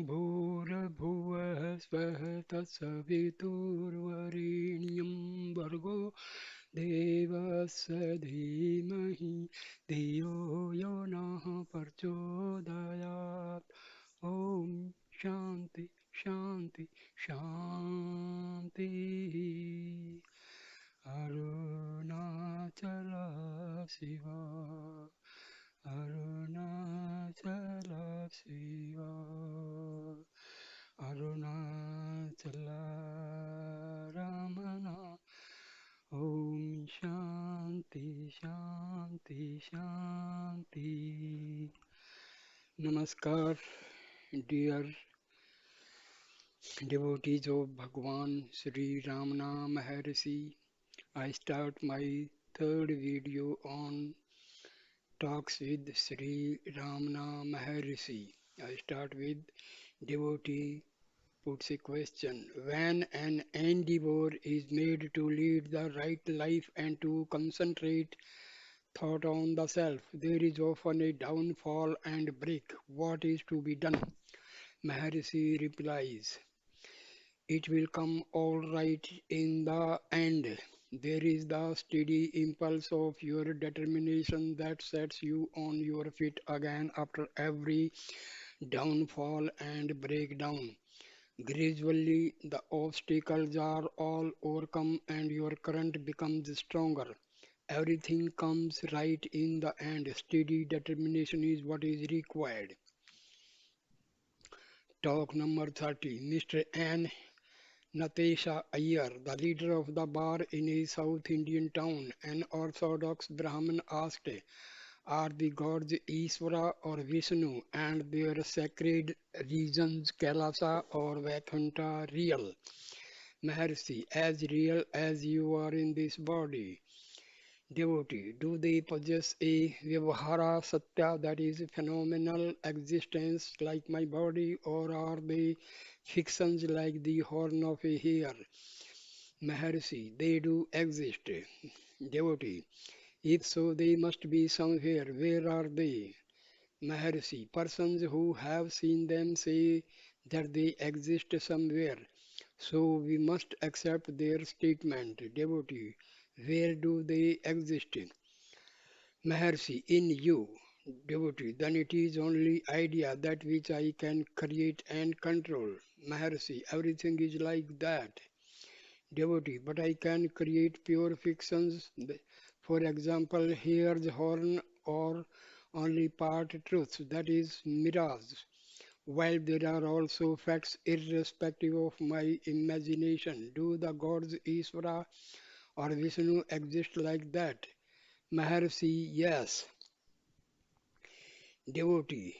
भूर्भुवः स्वः तत्सवितुर्वरेण्यं भर्गो देवस्य धीमहि धियो यो नः प्रचोदयात्. ॐ शान्ति शान्ति शान्तिः. अरुणाचल शिव, अरुणाचल शिव, अरुणाचल रमण. ॐ शान्ति शान्ति शान्ति. Namaskar, dear devotees of Bhagwan Sri Ramana Maharshi. I start my third video on talks with Sri Ramana Maharshi. I start with devotee puts a question. When an endeavor is made to lead the right life and to concentrate thought on the self, there is often a downfall and break. What is to be done? Maharshi replies, it will come all right in the end. There is the steady impulse of your determination that sets you on your feet again after every downfall and breakdown. Gradually, the obstacles are all overcome and your current becomes stronger. Everything comes right in the end. Steady determination is what is required. Talk number 30. Mr. N. Natesha Iyer, the leader of the bar in a South Indian town, an Orthodox Brahmin, asked, are the gods Ishvara or Vishnu and their sacred regions Kailasa or Vaikuntha real? Maharshi, as real as you are in this body. Devotee, do they possess a Vyavahara Satya, that is phenomenal existence like my body, or are they fictions like the horn of a hare? Maharshi, they do exist. Devotee, if so, they must be somewhere. Where are they? Maharshi, persons who have seen them say that they exist somewhere. So we must accept their statement. Devotee, where do they exist? Maharshi, in you. Devotee, then it is only idea that which I can create and control. Maharshi, everything is like that. Devotee, but I can create pure fictions. For example, here's horn or only part truth, that is mirage. While there are also facts irrespective of my imagination, do the gods Ishvara or Vishnu exist like that? Maharshi, yes. Devotee,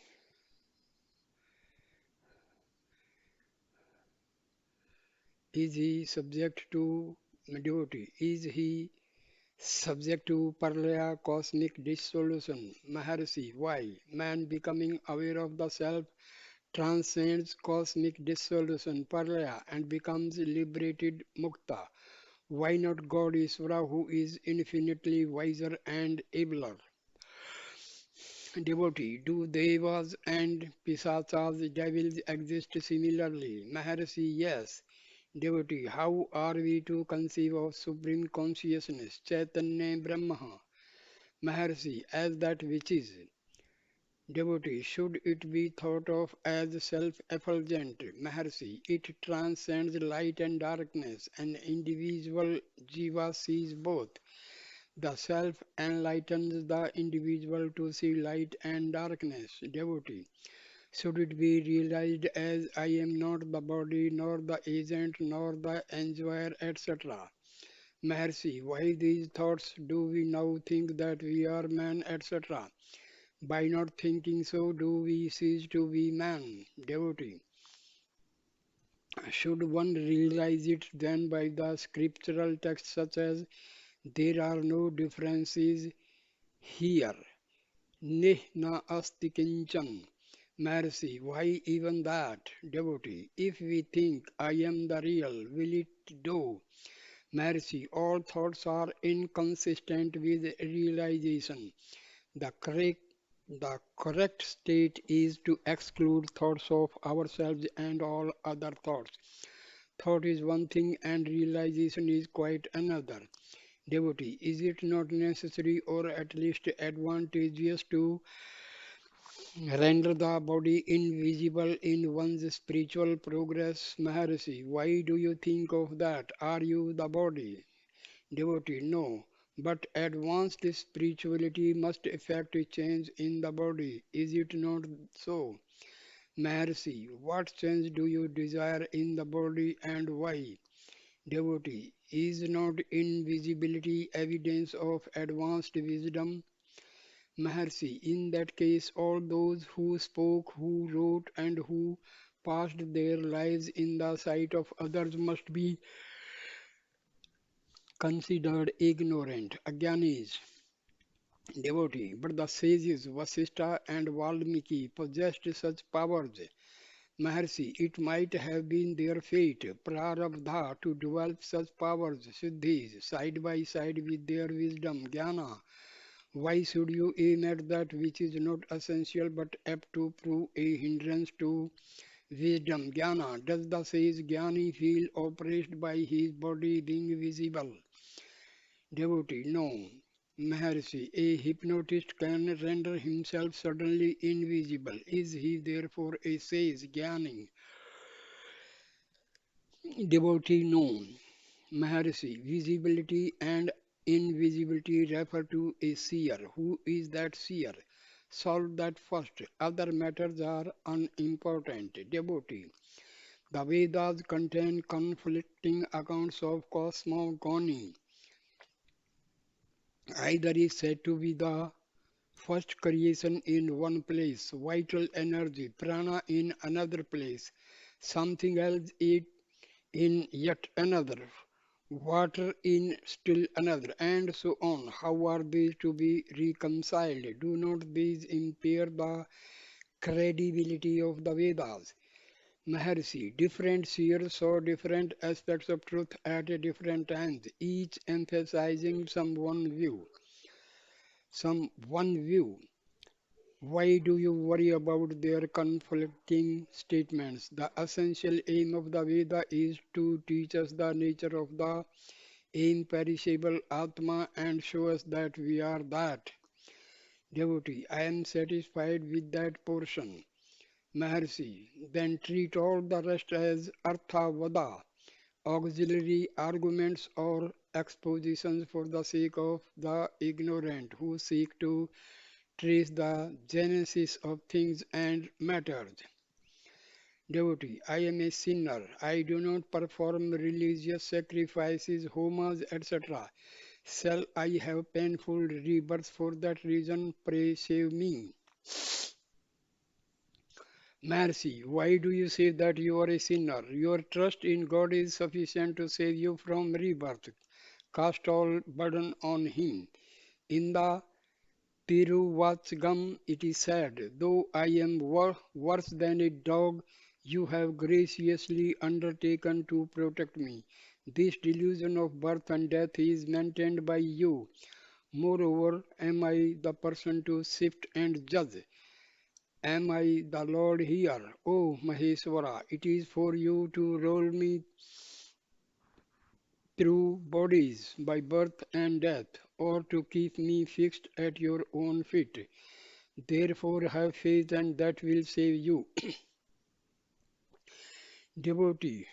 is he subject to devotee? Is he subject to parlaya cosmic dissolution? Maharshi, why? Man becoming aware of the self transcends cosmic dissolution, parlaya, and becomes liberated mukta. Why not God Isvara, who is infinitely wiser and abler? Devotee, do devas and pisachas, devils exist similarly? Maharshi, yes. Devotee, how are we to conceive of supreme consciousness, Chaitanya Brahma? Maharshi, as that which is. Devotee, should it be thought of as self-effulgent? Maharshi, it transcends light and darkness. An individual jiva sees both. The self enlightens the individual to see light and darkness. Devotee, should it be realized as I am not the body, nor the agent, nor the enjoyer, etc.? Maharshi, why these thoughts do we now think that we are man, etc.? By not thinking so, do we cease to be man? Devotee, should one realize it then by the scriptural texts such as there are no differences here? Nih na asti kinchan. Mercy, why even that? Devotee, if we think I am the real, will it do? Mercy, all thoughts are inconsistent with realization. The correct The correct state is to exclude thoughts of ourselves and all other thoughts. Thought is one thing and realization is quite another. Devotee, is it not necessary or at least advantageous to render the body invisible in one's spiritual progress? Maharshi, why do you think of that? Are you the body? Devotee, no. But advanced spirituality must effect a change in the body. Is it not so? Maharshi, what change do you desire in the body and why? Devotee, is not invisibility evidence of advanced wisdom? Maharshi, in that case, all those who spoke, who wrote, and who passed their lives in the sight of others must be considered ignorant, Agyanis. Devotee, but the sages Vasistha and Valmiki possessed such powers. Maharshi, it might have been their fate, prarabdha, to develop such powers, siddhis, side by side with their wisdom, jnana. Why should you aim at that which is not essential but apt to prove a hindrance to wisdom, jnana? Does the sage jnani feel oppressed by his body being visible? Devotee, no. Maharshi, a hypnotist can render himself suddenly invisible. Is he therefore a sage, jnani? Devotee, no. Maharshi, visibility and invisibility refer to a seer. Who is that seer? Solve that first. Other matters are unimportant. Devotee, the Vedas contain conflicting accounts of cosmogony. Either is said to be the first creation in one place, vital energy, prana in another place, something else in yet another, water in still another, and so on. How are these to be reconciled? Do not these impair the credibility of the Vedas? Maharshi, different seers saw different aspects of truth at different times, each emphasizing some one view. Why do you worry about their conflicting statements? The essential aim of the Veda is to teach us the nature of the imperishable Atma and show us that we are that. Devotee, I am satisfied with that portion. Maharshi, then treat all the rest as Arthavada, auxiliary arguments or expositions for the sake of the ignorant who seek to trace the genesis of things and matters. Devotee, I am a sinner. I do not perform religious sacrifices, homas, etc. Shall I have painful rebirths for that reason? Pray save me. Mercy, why do you say that you are a sinner? Your trust in God is sufficient to save you from rebirth. Cast all burden on Him. In the Tiruvachgam it is said, though I am worse than a dog, you have graciously undertaken to protect me. This delusion of birth and death is maintained by you. Moreover, am I the person to sift and judge? Am I the Lord here? O Maheswara, it is for you to roll me through bodies by birth and death, or to keep me fixed at your own feet. Therefore, have faith, and that will save you. Devotee,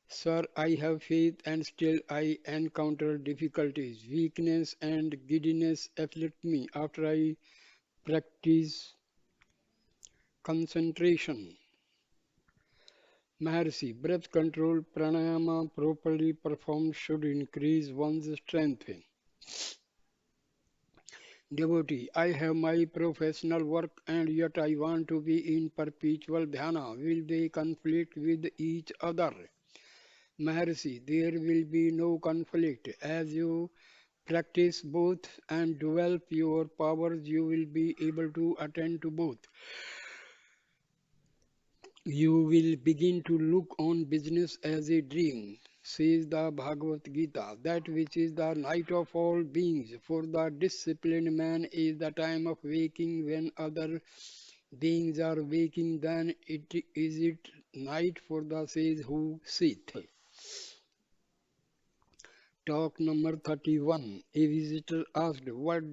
sir, I have faith, and still I encounter difficulties. Weakness and giddiness afflict me after I practice concentration. Maharshi, breath control pranayama properly performed should increase one's strength. Devotee, I have my professional work and yet I want to be in perpetual dhyana. Will they conflict with each other? Maharshi, there will be no conflict. As you practice both and develop your powers, you will be able to attend to both. You will begin to look on business as a dream. says the Bhagavad Gita, that which is the night of all beings. For the disciplined man is the time of waking when other beings are waking, then it night for the sage who seeth. Talk number 31. A visitor asked, what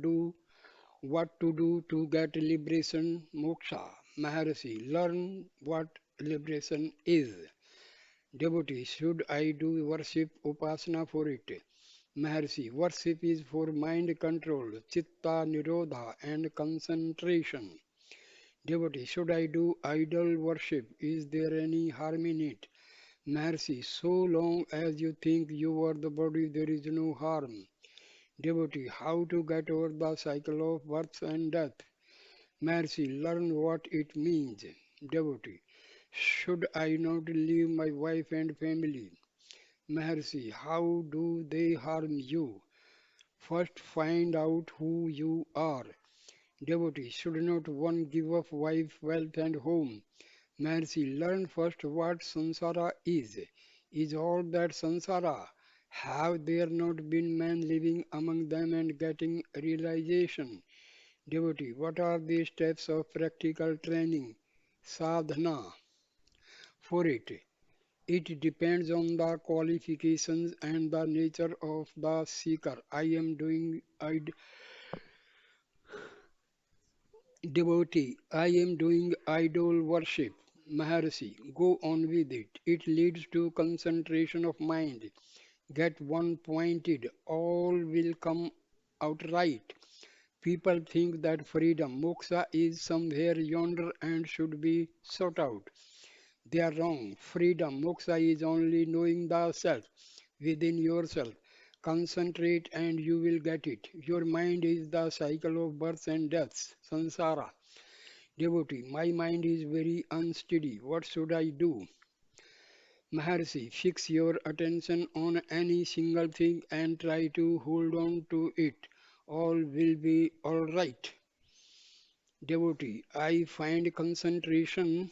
to do to get liberation moksha? Maharshi, learn what liberation is. Devotee, should I do worship upasana for it? Maharshi, worship is for mind control, chitta nirodha and concentration. Devotee, should I do idol worship? Is there any harm in it? Maharshi, so long as you think you are the body, there is no harm. Devotee, how to get over the cycle of birth and death? Maharshi, learn what it means. Devotee, should I not leave my wife and family? Maharshi, how do they harm you? First find out who you are. Devotee, should not one give up wife, wealth and home? Maharshi, learn first what samsara is. Is all that samsara? Have there not been men living among them and getting realization? Devotee, what are the steps of practical training? Sadhana for it. It depends on the qualifications and the nature of the seeker. I am doing idol worship. Maharshi, go on with it. It leads to concentration of mind. Get one pointed, all will come out right. People think that freedom, moksha, is somewhere yonder and should be sought out. They are wrong. Freedom, moksha, is only knowing the self within yourself. Concentrate and you will get it. Your mind is the cycle of births and deaths, samsara. Devotee, my mind is very unsteady. What should I do? Maharshi, fix your attention on any single thing and try to hold on to it. All will be alright. Devotee, I find concentration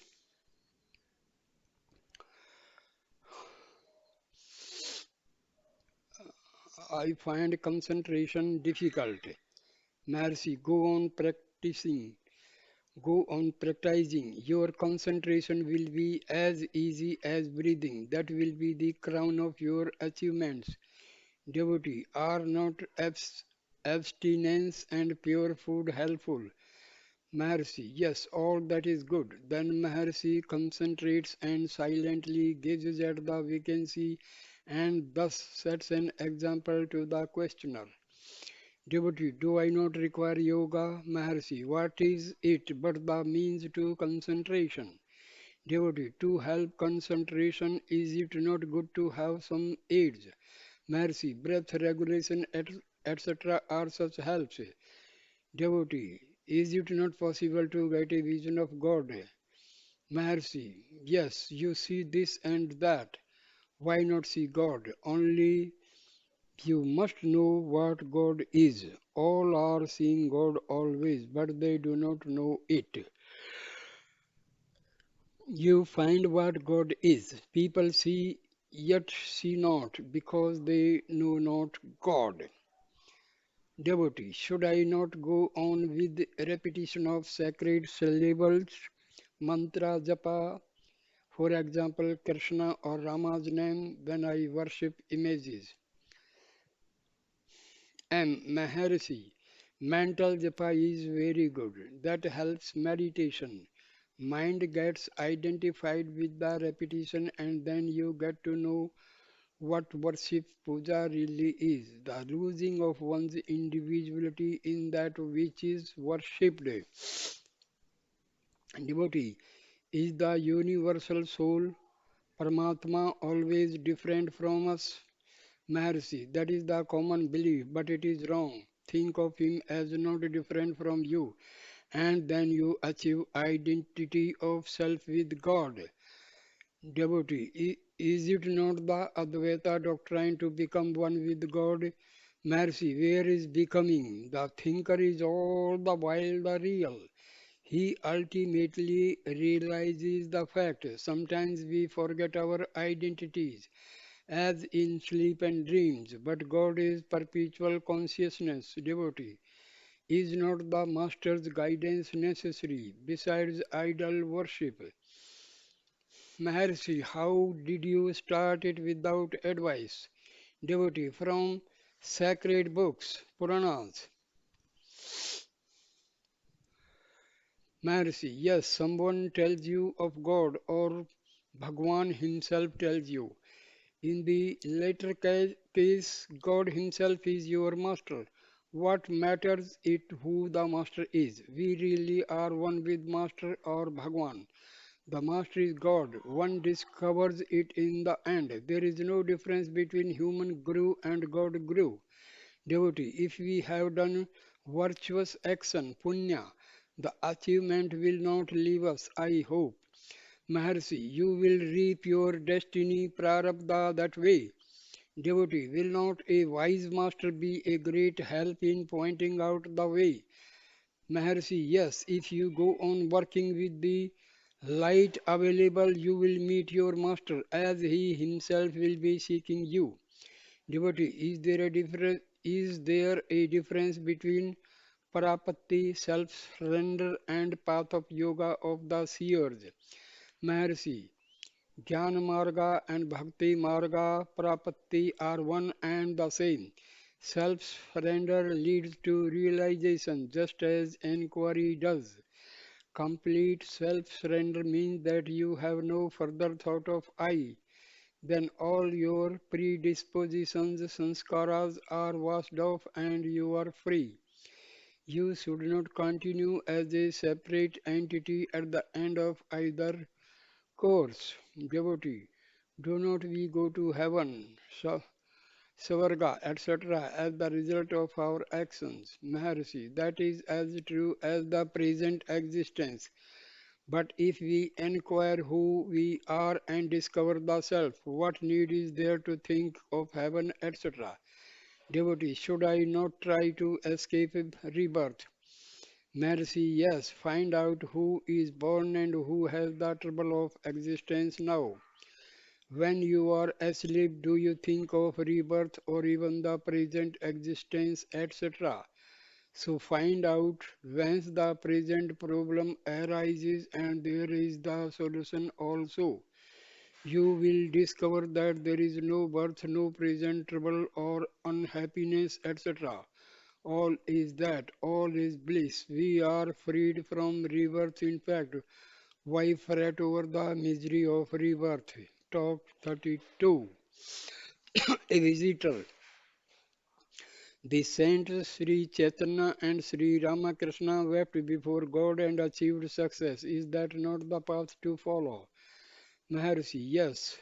difficult. Maharshi, go on practicing. Your concentration will be as easy as breathing. That will be the crown of your achievements. Devotee, are not abstinence and pure food helpful? Maharshi, yes, all that is good. Then Maharshi concentrates and silently gazes at the vacancy and thus sets an example to the questioner. Devotee, do I not require yoga? Maharshi, what is it but the means to concentration? Devotee, to help concentration, is it not good to have some aids? Maharshi, breath regulation, etc. are such helps. Devotee, is it not possible to get a vision of God? Maharshi, yes, you see this and that. Why not see God? Only you must know what God is. All are seeing God always, but they do not know it. You find what God is. People see yet see not, because they know not God. Devotee, should I not go on with repetition of sacred syllables, mantra japa, for example, Krishna or Rama's name when I worship images? Maharshi, mental japa is very good. That helps meditation. Mind gets identified with the repetition and then you get to know what worship puja really is. The losing of one's individuality in that which is worshipped. Devotee, is the universal soul, Paramatma, always different from us? Maharshi, that is the common belief, but it is wrong. Think of him as not different from you, and then you achieve identity of self with God. Devotee, is it not the Advaita doctrine to become one with God? Maharshi, where is becoming? The thinker is all the while the real. He ultimately realizes the fact. Sometimes we forget our identities as in sleep and dreams, but God is perpetual consciousness, devotee. Is not the Master's guidance necessary besides idol worship? Maharshi, how did you start it without advice? Devotee, from sacred books, Puranas. Maharshi, yes, someone tells you of God or Bhagwan himself tells you. In the latter case, God Himself is your master. What matters it who the master is? We really are one with Master or Bhagwan. The master is God. One discovers it in the end. There is no difference between human guru and God guru. Devotee, if we have done virtuous action, punya, the achievement will not leave us, I hope. Maharshi, you will reap your destiny prarabdha that way. Devotee, will not a wise master be a great help in pointing out the way? Maharshi, yes, if you go on working with the light available, you will meet your master as he himself will be seeking you. Devotee, is there a difference between parapatti, self-surrender and path of yoga of the seers? Maharshi, Jnana Marga and Bhakti Marga Prapatti are one and the same. Self surrender leads to realization just as inquiry does. Complete self surrender means that you have no further thought of I. Then all your predispositions, sanskaras are washed off and you are free. You should not continue as a separate entity at the end of either course. Devotee, do not we go to heaven, Savarga, etc., as the result of our actions? Maharshi, that is as true as the present existence. But if we inquire who we are and discover the self, what need is there to think of heaven, etc.? Devotee, should I not try to escape rebirth? Maharshi, yes, find out who is born and who has the trouble of existence now. When you are asleep, do you think of rebirth or even the present existence, etc.? So find out whence the present problem arises and there is the solution also. You will discover that there is no birth, no present trouble or unhappiness, etc. All is that, all is bliss. We are freed from rebirth. In fact, why fret over the misery of rebirth? Talk 32. A visitor. The saints Sri Chaitanya and Sri Ramakrishna wept before God and achieved success. Is that not the path to follow? Maharshi, yes.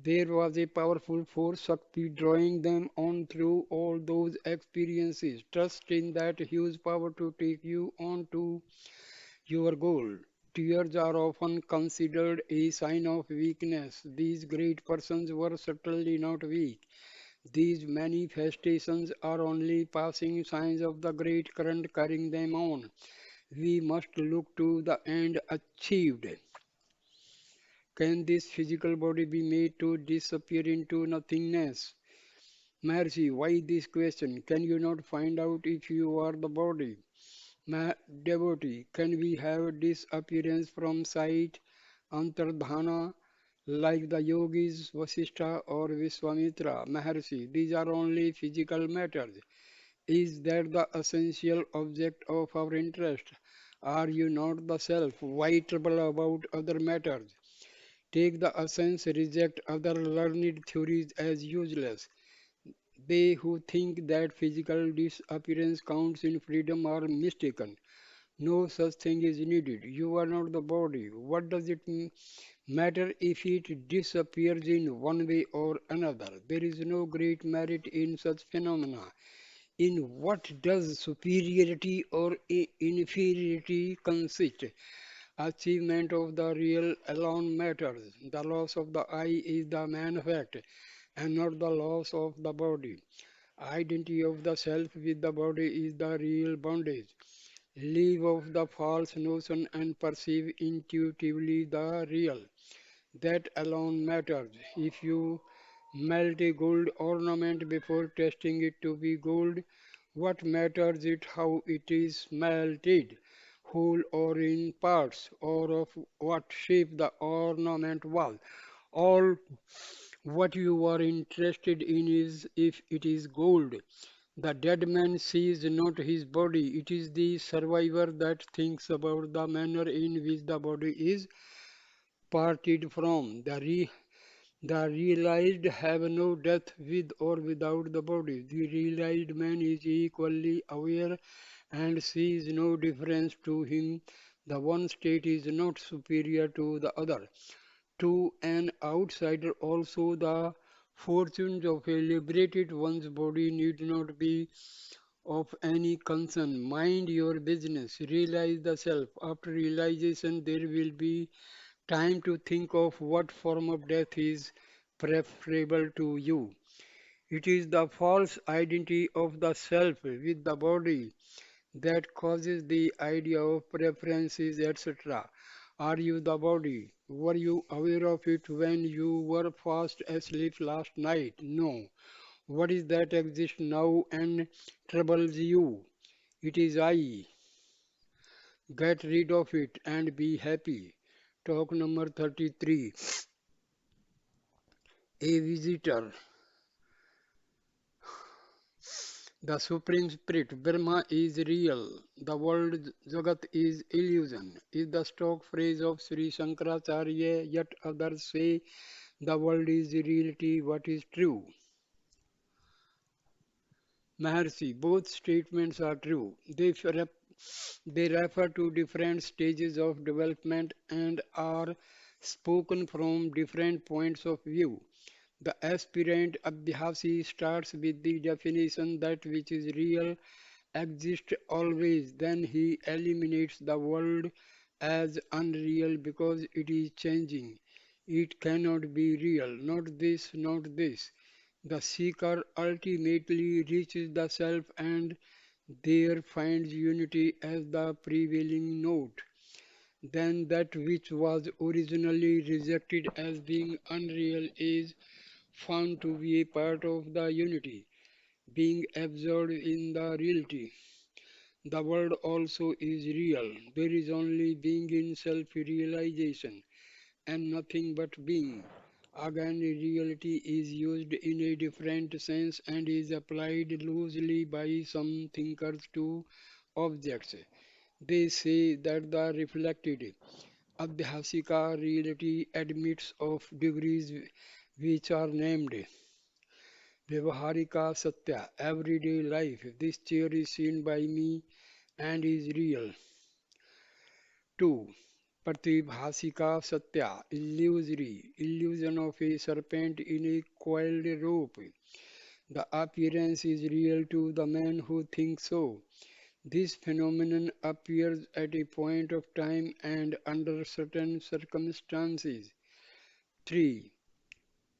There was a powerful force Shakti drawing them on through all those experiences. Trust in that huge power to take you on to your goal. Tears are often considered a sign of weakness. These great persons were certainly not weak. These manifestations are only passing signs of the great current carrying them on. We must look to the end achieved. Can this physical body be made to disappear into nothingness? Mercy, why this question? Can you not find out if you are the body? Ma devotee, can we have disappearance from sight, antardhana, like the yogis Vasishtha or Vishwamitra, Maharshi? These are only physical matters. Is that the essential object of our interest? Are you not the self? Why trouble about other matters? Take the essence, reject other learned theories as useless. They who think that physical disappearance counts in freedom are mistaken. No such thing is needed. You are not the body. What does it matter if it disappears in one way or another? There is no great merit in such phenomena. In what does superiority or inferiority consist? Achievement of the real alone matters. The loss of the I is the main fact and not the loss of the body. Identity of the self with the body is the real bondage. Leave off the false notion and perceive intuitively the real. That alone matters. If you melt a gold ornament before testing it to be gold, what matters is how it is melted, whole or in parts, or of what shape the ornament was. All what you are interested in is if it is gold. The dead man sees not his body, it is the survivor that thinks about the manner in which the body is parted from. The realized have no death with or without the body. The realized man is equally aware and sees no difference to him. The one state is not superior to the other. To an outsider also the fortunes of a liberated one's body need not be of any concern. Mind your business. Realize the self. After realization there will be time to think of what form of death is preferable to you. It is the false identity of the self with the body that causes the idea of preferences, etc. Are you the body? Were you aware of it when you were fast asleep last night? No. What is that exists now and troubles you? It is I. Get rid of it and be happy. Talk number 33. A visitor. The Supreme Spirit, Brahma, is real. The world Jagat is illusion, is the stock phrase of Sri Shankaracharya, yet others say the world is reality, what is true. Maharshi, both statements are true. They refer to different stages of development and are spoken from different points of view. The aspirant Abhyasi starts with the definition that which is real exists always. Then he eliminates the world as unreal because it is changing. It cannot be real. Not this, not this. The seeker ultimately reaches the self and there finds unity as the prevailing note. Then that which was originally rejected as being unreal is found to be a part of the unity, being absorbed in the reality. The world also is real. There is only being in self realization and nothing but being. Again, reality is used in a different sense and is applied loosely by some thinkers to objects. They say that the reflected Abhyasika reality admits of degrees which are named Vyavaharika Satya, everyday life. This chair is seen by me and is real. 2. Pratibhasika Satya, illusory, illusion of a serpent in a coiled rope. The appearance is real to the man who thinks so. This phenomenon appears at a point of time and under certain circumstances. 3.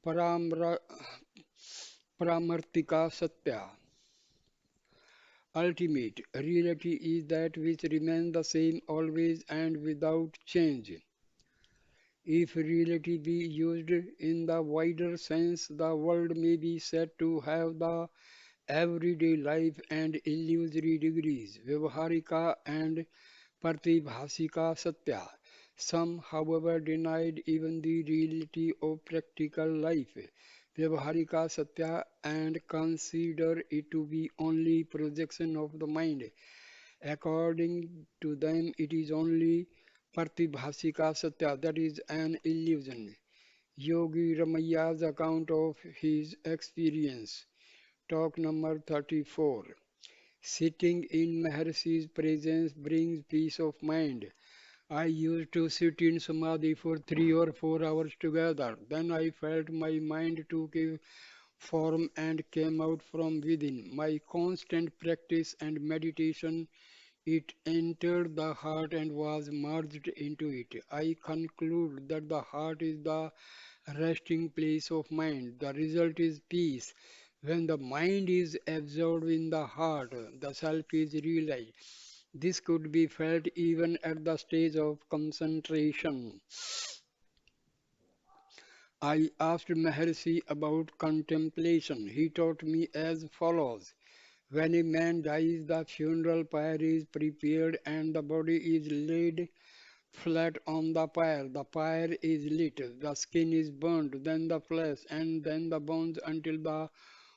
Paramra, Pramartika Satya, ultimate. Reality is that which remains the same always and without change. If reality be used in the wider sense, the world may be said to have the everyday life and illusory degrees, Vyavaharika and Pratibhasika Satya. Some, however, denied even the reality of practical life, Vyavaharika Satya, and consider it to be only projection of the mind. According to them, it is only Pratibhasika Satya, that is an illusion. Yogi Ramaya's account of his experience. Talk number 34. Sitting in Maharshi's presence brings peace of mind. I used to sit in Samadhi for 3 or 4 hours together. Then I felt my mind took a form and came out from within. My constant practice and meditation, it entered the heart and was merged into it. I conclude that the heart is the resting place of mind. The result is peace. When the mind is absorbed in the heart, the self is realized. This could be felt even at the stage of concentration. I asked Maharshi about contemplation. He taught me as follows. When a man dies, the funeral pyre is prepared and the body is laid flat on the pyre. The pyre is lit, the skin is burnt, then the flesh, and then the bones until the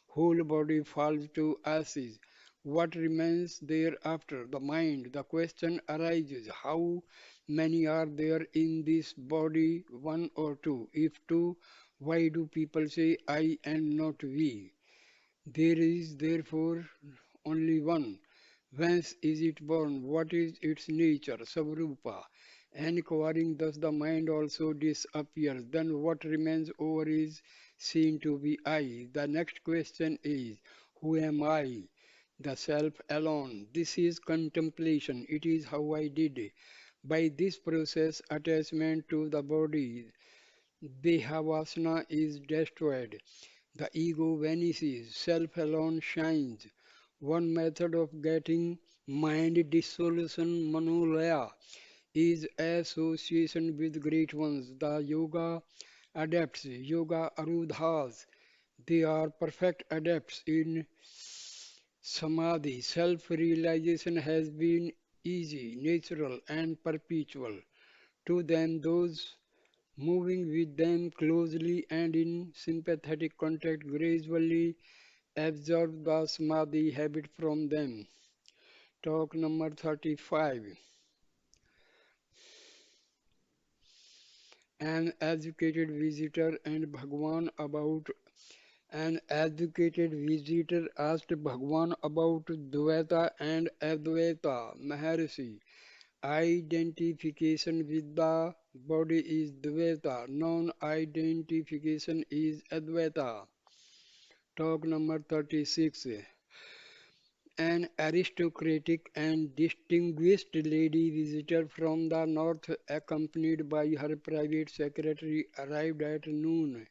whole body falls to ashes. What remains thereafter? The mind. The question arises, how many are there in this body? One or two? If two, why do people say I and not we? There is therefore only one. Whence is it born? What is its nature? Savrupa. Inquiring thus the mind also disappears. Then what remains over is seen to be I. The next question is, who am I? The self alone. This is contemplation. It is how I did it. By this process, attachment to the body, Dehavasana is destroyed. The ego vanishes, self alone shines. One method of getting mind dissolution, manolaya, is association with great ones. The yoga adepts, yoga arudhas, they are perfect adepts in samadhi. Self realization has been easy, natural, and perpetual. To them, those moving with them closely and in sympathetic contact gradually absorb the samadhi habit from them. Talk number 35. An educated visitor and Bhagwan about An educated visitor asked Bhagwan about Dvaita and Advaita. Maharshi, identification with the body is Dvaita, non-identification is Advaita. Talk number 36. An aristocratic and distinguished lady visitor from the north, accompanied by her private secretary, arrived at noon.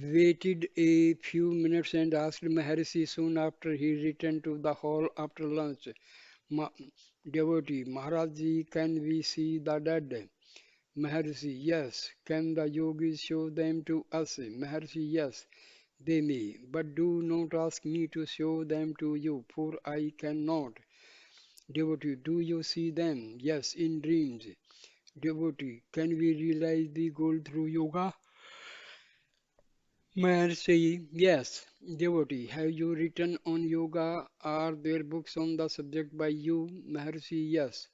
Waited a few minutes and asked Maharshi soon after he returned to the hall after lunch. Ma- Devotee, Maharaj, can we see the dead? Maharshi, yes. Can the yogis show them to us? Maharshi, yes. They may, but do not ask me to show them to you, for I cannot. Devotee, do you see them? Yes, in dreams. Devotee, can we realize the goal through yoga? Maharshi, yes. Devotee, have you written on yoga? Are there books on the subject by you? Maharshi, yes.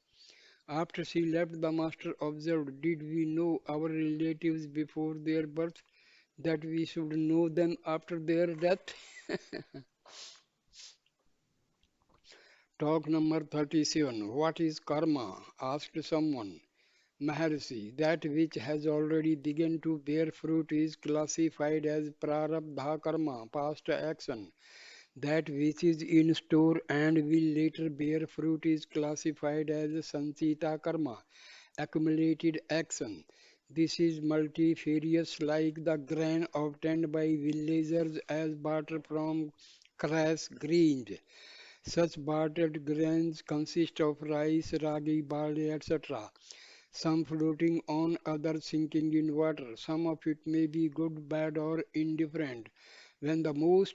After she left, the master observed, did we know our relatives before their birth, that we should know them after their death? Talk number 37. What is karma? Asked someone. Maharshi, that which has already begun to bear fruit is classified as prarabdha karma, past action. That which is in store and will later bear fruit is classified as sanchita karma, accumulated action. This is multifarious like the grain obtained by villagers as barter from crass grains. Such bartered grains consist of rice, ragi, barley, etc. Some floating on, others sinking in water. Some of it may be good, bad, or indifferent. When the most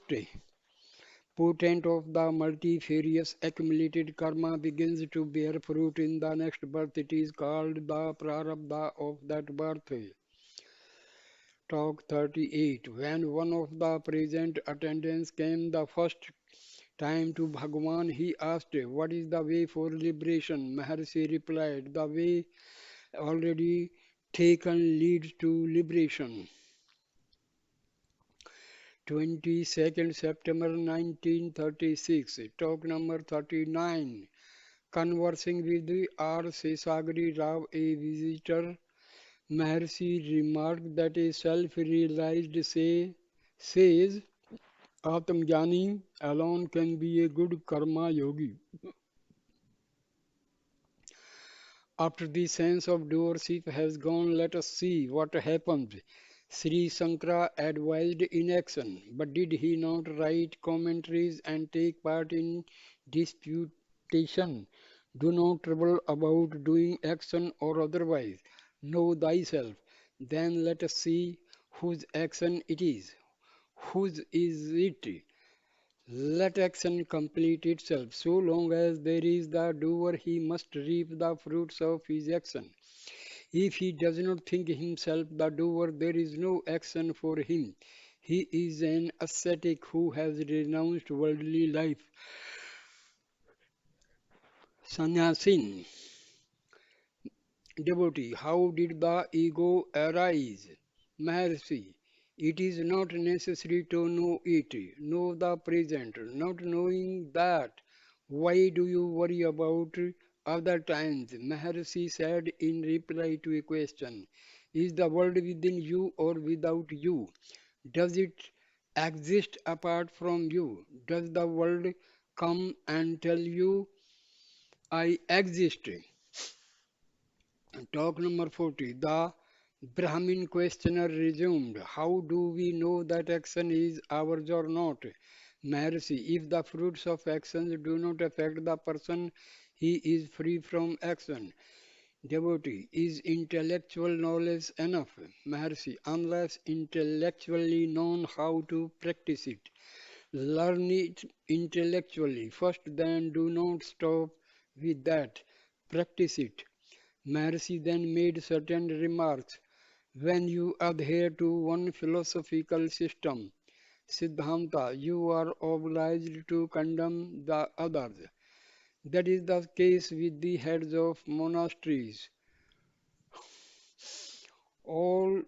potent of the multifarious accumulated karma begins to bear fruit in the next birth, it is called the prarabdha of that birth. Talk 38. When one of the present attendants came the first time to Bhagwan, he asked, what is the way for liberation? Maharshi replied, the way already taken leads to liberation. 22nd September 1936. Talk number 39. Conversing with R. Sesagari Rao, a visitor, Maharshi remarked that a self-realized says Atmajnani alone can be a good karma yogi. After the sense of doership has gone, let us see what happens. Sri Sankara advised inaction, but did he not write commentaries and take part in disputation? Do not trouble about doing action or otherwise. Know thyself. Then let us see whose action it is, whose is it. Let action complete itself. So long as there is the doer, he must reap the fruits of his action. If he does not think himself the doer, there is no action for him. He is an ascetic who has renounced worldly life. Sannyasin, devotee, how did the ego arise? Maharshi, it is not necessary to know it. Know the present. Not knowing that, why do you worry about other times? Maharshi said in reply to a question, is the world within you or without you? Does it exist apart from you? Does the world come and tell you, I exist? Talk number 40. The Brahmin questioner resumed, how do we know that action is ours or not? Maharshi, if the fruits of actions do not affect the person, he is free from action. Devotee, is intellectual knowledge enough? Maharshi, unless intellectually known how to practice it. Learn it intellectually first, then do not stop with that. Practice it. Maharshi then made certain remarks. When you adhere to one philosophical system, Siddhanta, you are obliged to condemn the others. That is the case with the heads of monasteries. All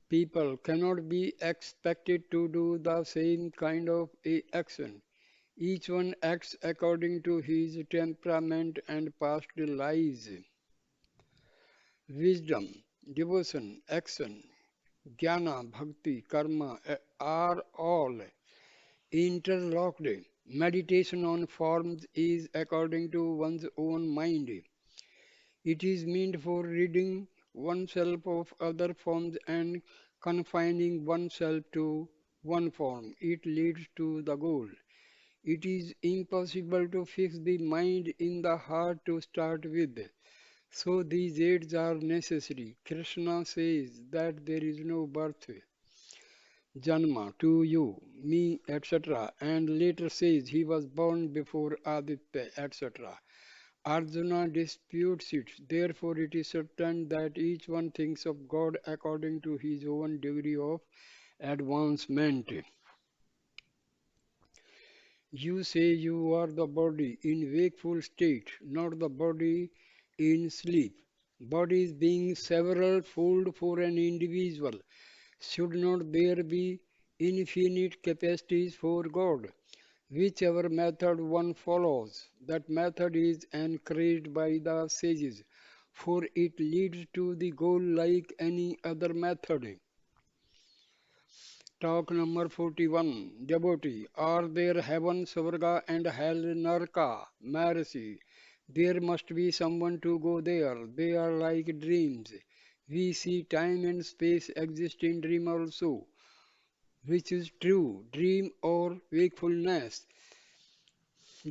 people cannot be expected to do the same kind of action. Each one acts according to his temperament and past lives. Wisdom, devotion, action, jnana, bhakti, karma are all interlocked. Meditation on forms is according to one's own mind. It is meant for ridding oneself of other forms and confining oneself to one form. It leads to the goal. It is impossible to fix the mind in the heart to start with. So these aids are necessary. Krishna says that there is no birth, Janma, to you, me, etc. And later says he was born before Aditya, etc. Arjuna disputes it. Therefore, it is certain that each one thinks of God according to his own degree of advancement. You say you are the body in wakeful state, not the body in sleep. Bodies being several fold for an individual, should not there be infinite capacities for God? Whichever method one follows, that method is encouraged by the sages, for it leads to the goal like any other method. Talk number 41. Devotee, are there heaven, Swarga and hell, Narka, Marasi? There must be someone to go there. They are like dreams. We see time and space exist in dream also, which is true, dream or wakefulness.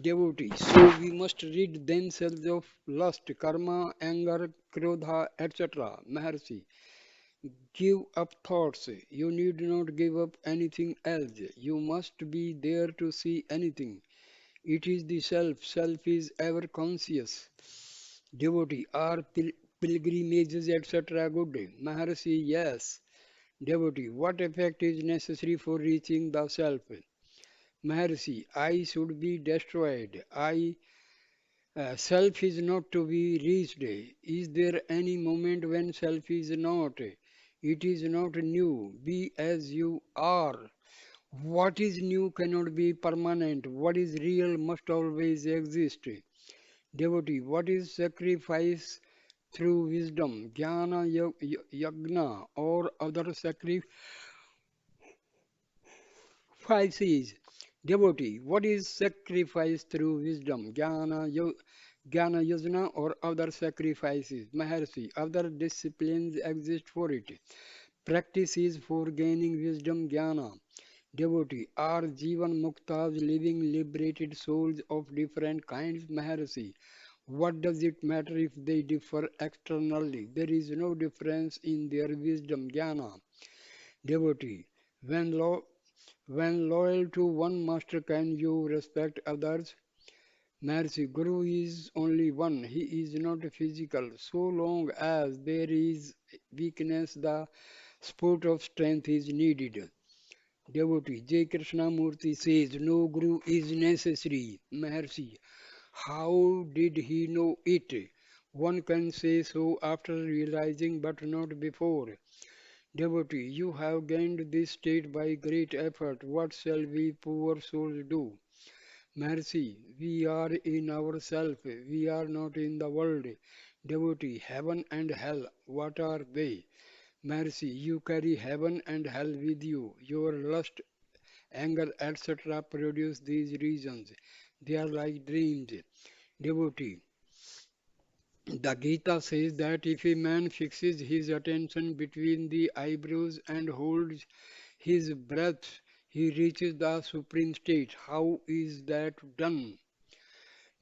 Devotee, so we must rid themselves of lust, karma, anger, krodha, etc. Maharshi, give up thoughts. You need not give up anything else. You must be there to see anything. It is the self. Self is ever conscious. Devotee, are pilgrimages, etc. good? Maharshi, yes. Devotee, what effect is necessary for reaching the self? Maharshi, I should be destroyed. Self is not to be reached. Is there any moment when self is not? It is not new. Be as you are. What is new cannot be permanent. What is real must always exist. Devotee, what is sacrifice through wisdom, jnana, yagna, or other sacrifices? Devotee, what is sacrifice through wisdom, jnana yajna, or other sacrifices? Maharshi, other disciplines exist for it. Practice is for gaining wisdom, jnana. Devotee, are Jivan Muktas living liberated souls of different kinds? Maharshi, What does it matter if they differ externally? There is no difference in their wisdom, jnana, devotee. When, lo- when loyal to one master, can you respect others? Mercy, Guru is only one. He is not physical. So long as there is weakness, the sport of strength is needed. Devotee J. Krishnamurti says, no Guru is necessary. Mercy, how did he know it? One can say so after realizing, but not before. Devotee, you have gained this state by great effort. What shall we poor souls do? Mercy, we are in ourselves, we are not in the world. Devotee, heaven and hell, what are they? Mercy, you carry heaven and hell with you. Your lust, anger, etc. produce these reasons. They are like dreams. Devotee, the Gita says that if a man fixes his attention between the eyebrows and holds his breath, he reaches the supreme state. How is that done?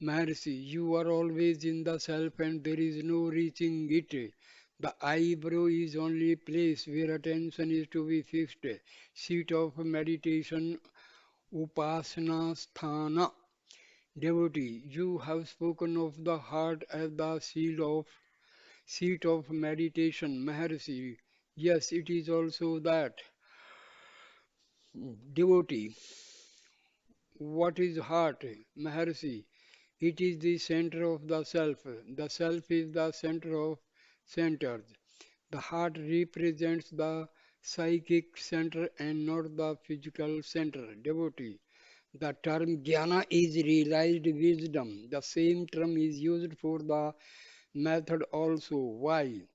Maharshi, you are always in the self and there is no reaching it. The eyebrow is only place where attention is to be fixed. Seat of meditation, upasana sthana. Devotee, you have spoken of the heart as the seat of meditation. Maharshi, yes, it is also that. Devotee, what is heart? Maharshi, it is the center of the self. The self is the center of centers. The heart represents the psychic center and not the physical center. Devotee. The term jnana is realized wisdom. The same term is used for the method also. Why?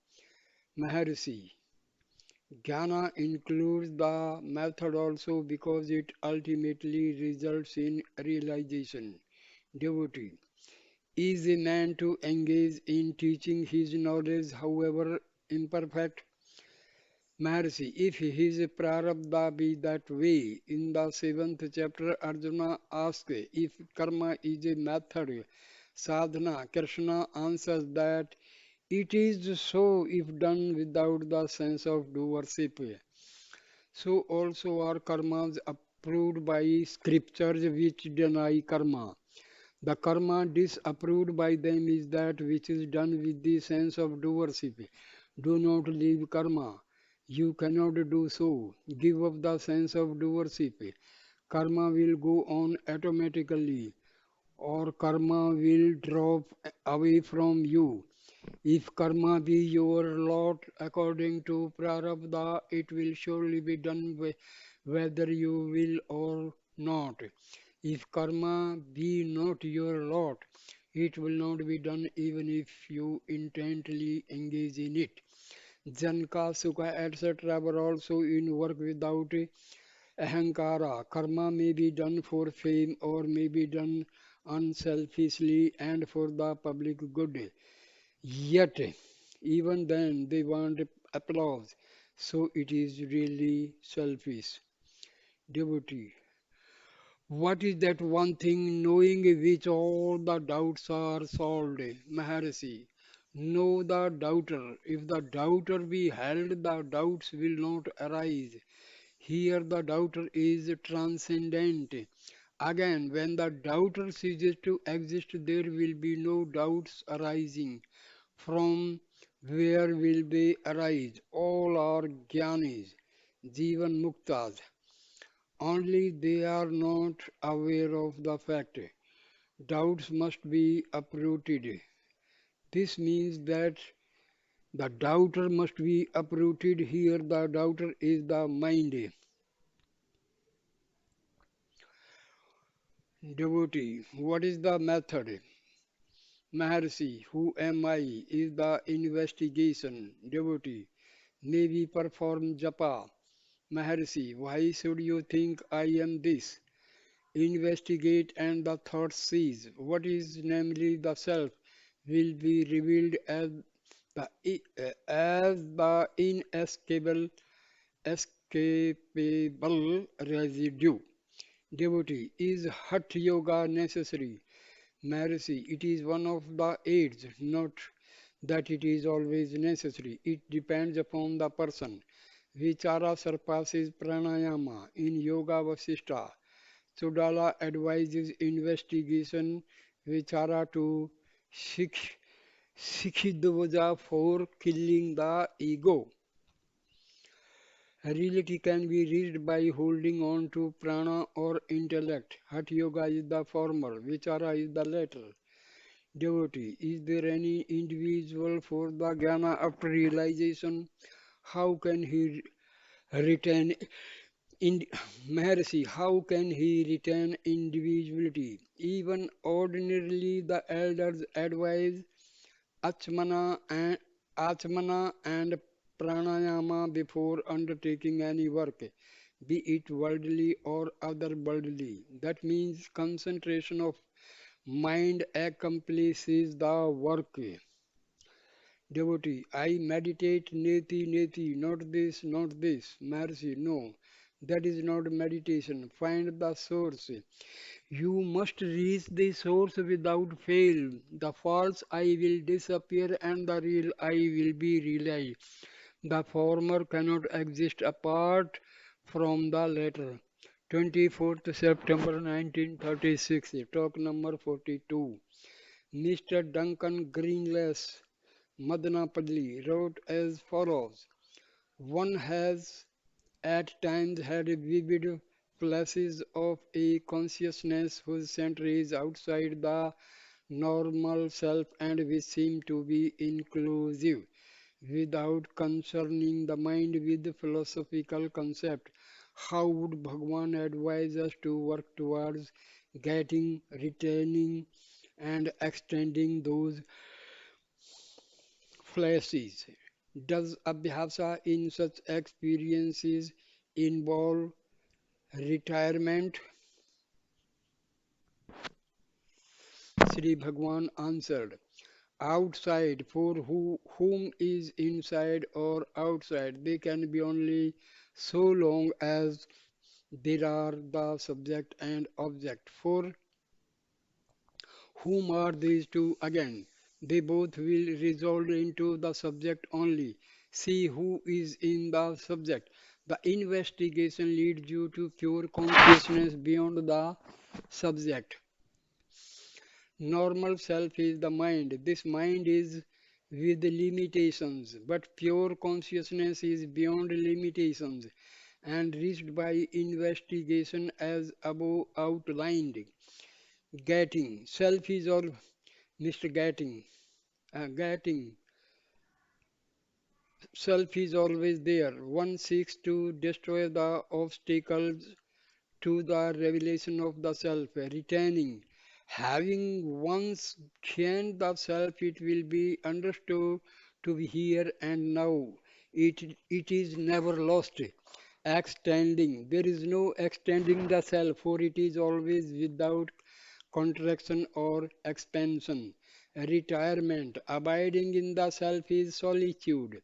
Maharshi. Jnana includes the method also because it ultimately results in realization. Devotee. Is a man to engage in teaching his knowledge, however imperfect? Maharshi, if his prarabdha be that way, in the seventh chapter, Arjuna asks if karma is a method, sadhana, Krishna answers that it is so if done without the sense of doership. So also are karmas approved by scriptures which deny karma. The karma disapproved by them is that which is done with the sense of doership. Do not leave karma. You cannot do so. Give up the sense of doership. Karma will go on automatically, or karma will drop away from you. If karma be your lot according to prarabdha, it will surely be done whether you will or not. If karma be not your lot, it will not be done even if you intently engage in it. Janka, Sukha, etc. were also in work without ahankara. Karma may be done for fame or may be done unselfishly and for the public good. Yet, even then, they want applause. So it is really selfish. Devotee. What is that one thing knowing which all the doubts are solved? Maharshi. Know the doubter. If the doubter be held, the doubts will not arise. Here the doubter is transcendent. Again, when the doubter ceases to exist, there will be no doubts arising. From where will they arise? All are jnanis, jivan muktas. Only they are not aware of the fact. Doubts must be uprooted. This means that the doubter must be uprooted. Here, the doubter is the mind. Devotee, what is the method? Maharshi, who am I? Is the investigation. Devotee, may we perform japa. Maharshi, why should you think I am this? Investigate and the thought cease. What is namely the self will be revealed as the inescapable residue. Devotee, is Hatha Yoga necessary? Maharshi, it is one of the aids, not that it is always necessary. It depends upon the person. Vichara surpasses pranayama in Yoga Vasishtha. Sudala advises investigation Vichara to Sikh Sikhidvaja for killing the ego. Reality can be reached by holding on to prana or intellect. Hatha Yoga is the former, Vichara is the latter. Devotee, is there any individual for the jnana after realization? How can he retain in Maharshi? How can he retain individuality? Even ordinarily, the elders advise Achmana and Achmana and Pranayama before undertaking any work, be it worldly or otherworldly. That means concentration of mind accomplishes the work. Devotee, I meditate neti neti, not this, not this. Mercy, no. That is not meditation. Find the source. You must reach the source without fail. The false I will disappear and the real I will be realized. The former cannot exist apart from the latter. 24th September 1936, talk number 42. Mr. Duncan Greenlees, Madanapalli, wrote as follows. One has at times had vivid flashes of a consciousness whose center is outside the normal self and which seem to be inclusive, without concerning the mind with philosophical concept. How would Bhagwan advise us to work towards getting, retaining, and extending those flashes? Does abhyasa in such experiences involve retirement? Sri Bhagwan answered, outside, for whom is inside or outside, they can be only so long as there are the subject and object. For whom are these two again? They both will resolve into the subject only. See who is in the subject. The investigation leads you to pure consciousness beyond the subject. Normal self is the mind. This mind is with limitations, but pure consciousness is beyond limitations and reached by investigation as above outlined. Getting. Self is all Mr. Getting. Getting. Self is always there. One seeks to destroy the obstacles to the revelation of the self, retaining. Having once gained the self, it will be understood to be here and now. It is never lost. Extending. There is no extending the self, for it is always without contraction or expansion. Retirement. Abiding in the self is solitude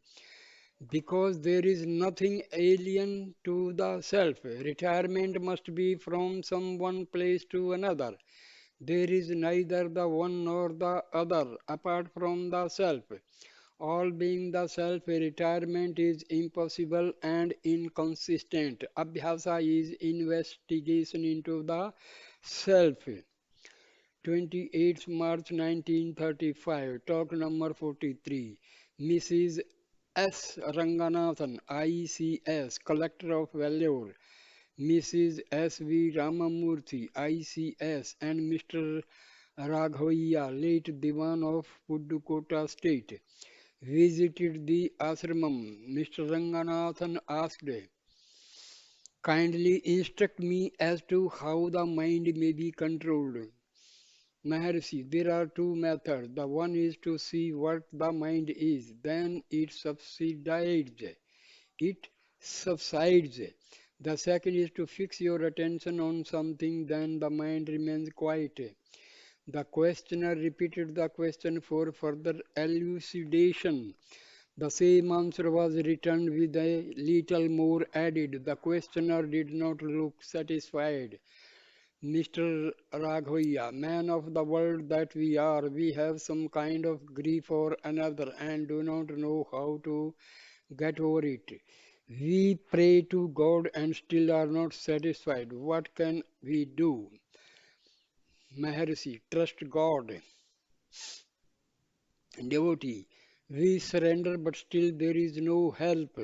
because there is nothing alien to the self. Retirement must be from some one place to another. There is neither the one nor the other apart from the self. All being the self, retirement is impossible and inconsistent. Abhyasa is investigation into the self. 28th March 1935, talk number 43. Mrs. S. Ranganathan, ICS, Collector of Vellore, Mrs. S. V. Ramamurthy, ICS, and Mr. Raghavaiah, late Diwan of Pudukkottai State, visited the ashramam. Mr. Ranganathan asked, kindly instruct me as to how the mind may be controlled. Maharshi, there are two methods. The one is to see what the mind is, then it subsides. The second is to fix your attention on something, then the mind remains quiet. The questioner repeated the question for further elucidation. The same answer was returned with a little more added. The questioner did not look satisfied. Mr. Raghoya, man of the world that we are, we have some kind of grief for another and do not know how to get over it. We pray to God and still are not satisfied. What can we do? Maharshi, trust God. Devotee, we surrender but still there is no help.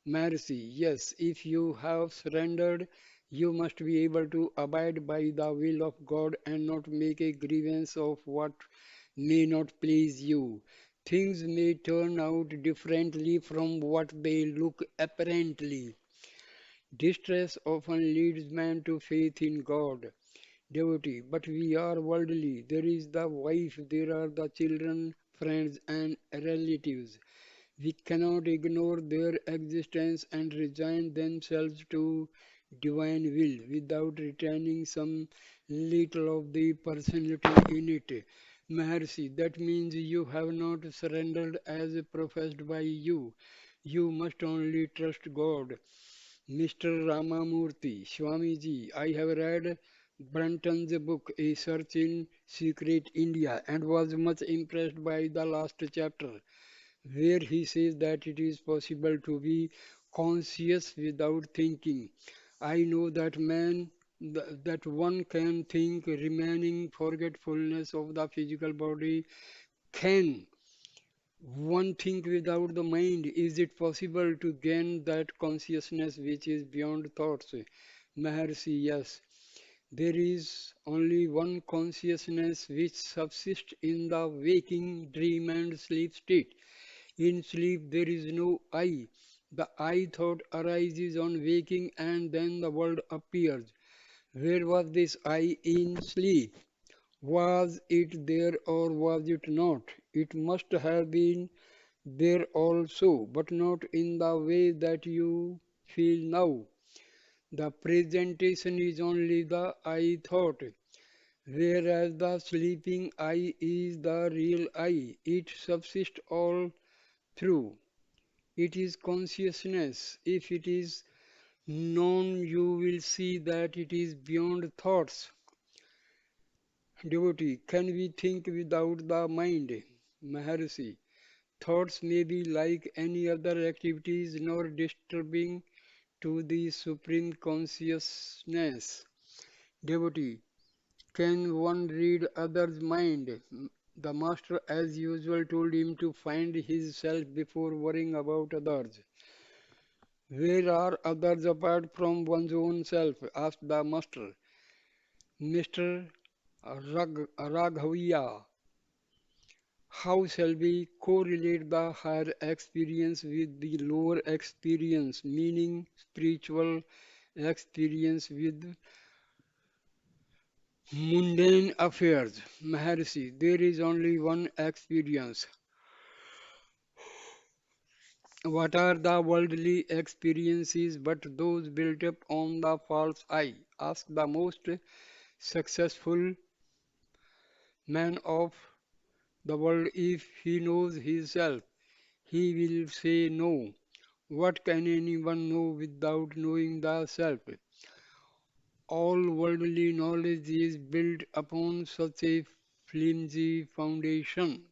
Mercy, yes, if you have surrendered, you must be able to abide by the will of God and not make a grievance of what may not please you. Things may turn out differently from what they look apparently. Distress often leads man to faith in God. Devotee, but we are worldly. There is the wife, there are the children, friends, and relatives. We cannot ignore their existence and resign themselves to divine will without retaining some little of the personality in it. Maharshi, that means you have not surrendered as professed by you. You must only trust God. Mr. Ramamurthy, Swamiji, I have read Brunton's book, A Search in Secret India, and was much impressed by the last chapter where he says that it is possible to be conscious without thinking. I know that that one can think remaining forgetfulness of the physical body. Can one think without the mind? Is it possible to gain that consciousness which is beyond thoughts? Maharshi, yes. There is only one consciousness which subsists in the waking, dream, and sleep state. In sleep there is no I. The I thought arises on waking and then the world appears. Where was this I in sleep? Was it there or was it not? It must have been there also, but not in the way that you feel now. The presentation is only the I thought, whereas the sleeping I is the real I. It subsists all through. It is consciousness. If it is known, you will see that it is beyond thoughts. Devotee, can we think without the mind? Maharshi, thoughts may be like any other activities, nor disturbing to the supreme consciousness. Devotee, can one read others' mind? The master, as usual, told him to find his self before worrying about others. Where are others apart from one's own self? Asked the master. Mr. Raghaviya, how shall we correlate the higher experience with the lower experience, meaning spiritual experience with mundane affairs? Maharshi, there is only one experience. What are the worldly experiences but those built up on the false I? Ask the most successful man of the world if he knows himself. He will say no. What can anyone know without knowing the self? All worldly knowledge is built upon such a flimsy foundation.